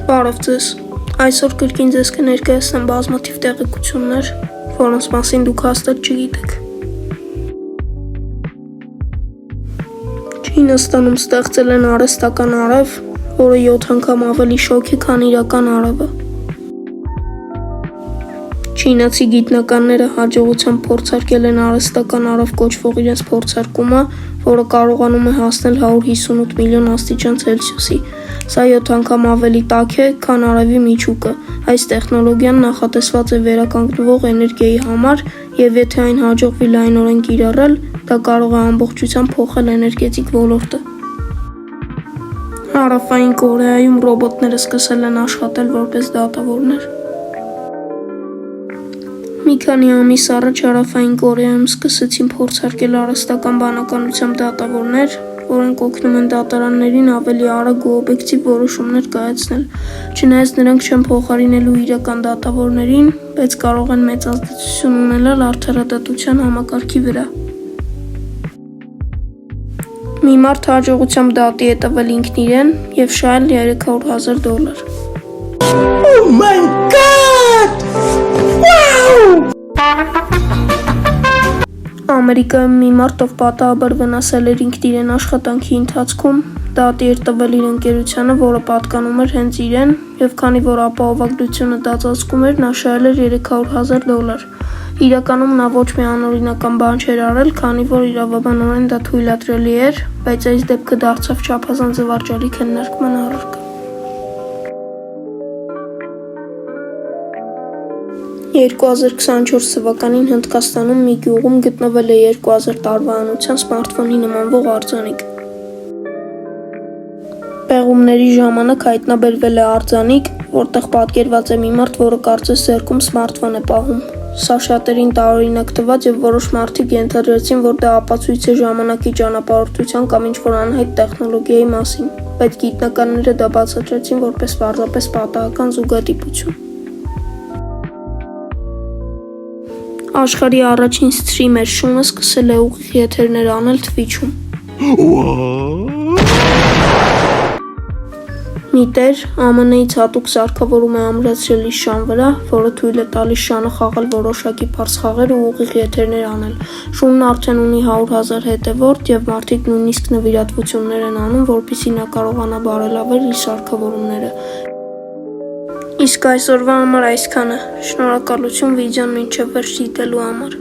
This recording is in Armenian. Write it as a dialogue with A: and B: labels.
A: Բարև ձեզ, այսօր կրկին ձեզ կներկայացնեմ բազմաթիվ տեղեկություններ, որոնց մասին դուք հաստատ չգիտեք։ Չինաստանում ստեղծել են արհեստական արև, որը 7 անգամ ավելի շոգ է, քան իրական արևը։ Չինացի գիտնականները հաջողությամբ փորձարկել են արհեստական արև կոչվող իրենց փորձարկումը, որը կարողանում է հասնել 158 միլիոն աստիճան Ցելսիուսի։ Սա 7 անգամ ավելի տաք է, քան արևի միջուկը։ Այս տեխնոլոգիան նախատեսված է վերականգնվող էներգիայի համար, եւ եթե այն հաջողվի լայնորեն կիրառել, դա կարող է ամբողջությամբ փոխել էներգետիկ ոլորտը։ Հարավային Կորեայում ռոբոտները սկսել են աշխատել որպես դատավորներ։ Մի քանի ամիս առաջ Հարավային Կորեայում սկսեցին փորձարկել արհեստական բանականությամբ դատավորներ, որոնք օգնում են դատարաններին ավելի արագ ու օբյեկտիվ որոշումներ կայացնել։ Չնայած նրանք չեն փոխարինելու իրական դատավորներին, բայց կարող են մեծ ազդեցություն ունենալ արդարադատության համակարգի վրա։ Մի մարդ հաջողությամբ դատի է տվել ինքն իրեն եւ շահել $300,000։
B: Oh my God! Wow!
A: Ամերիկայում մի մարդ, ով պատահաբար վնասել էր ինքն իրեն աշխատանքի ընթացքում, դատի էր տվել իր ընկերությանը, որը պատկանում էր հենց իրեն, եւ քանի որ ապահովագրությունը դա ծածկում էր, նա շահել էր $300,000։ Իրականում նա ոչ մի անօրինական բան չէր արել, քանի որ իրավաբանորեն դա թույլատրելի էր, բայց այս դեպքը դարձավ չափազանց զվարճալի քննարկման առարկա։ 2024 թվականին Հնդկաստանում մի գյուղում գտնվել է 2000 տարվա անության սմարթֆոնի նմանվող արձանիկ։ Պեղումների ժամանակ հայտնաբերվել է արձանիկ, որտեղ պատկերված է մի մարդ, որը կարծես ձեռքում սմարթֆոն է պահում։ Սա շատերին տարօրինակ թվաց եւ որոշ մարդիկ ենթադրեցին, որ դա ապացույց է ժամանակի ճանապարհորդության կամ ինչ-որ անհայտ տեխնոլոգիայի մասին, բայց գիտնականները դա բացատրեցին որպես պարզապես պատահական զուգադիպություն։ Աշխարհի առաջին սթրիմեր շունը սկսել է ուղիղ եթերներ անել Twitch-ում։ Մի տեր ԱՄՆ-ից հատուկ սարքավորում է ամրացրել իր շան վրա, որը թույլ է տալիս շանը խաղալ որոշակի պարզ խաղեր ու ուղիղ եթերներ անել։ Շունն արդեն ունի 100,000 հետևորդ եւ մարդիկ նույնիսկ նվիրատվություններ են անում, որպեսզի նա կարողանա բարելավել իր սարքավորումները։ Իսկ այսօրվա համար այսքանը։ Շնորհակալություն վիդեոն մինչև վերջ դիտելու համար։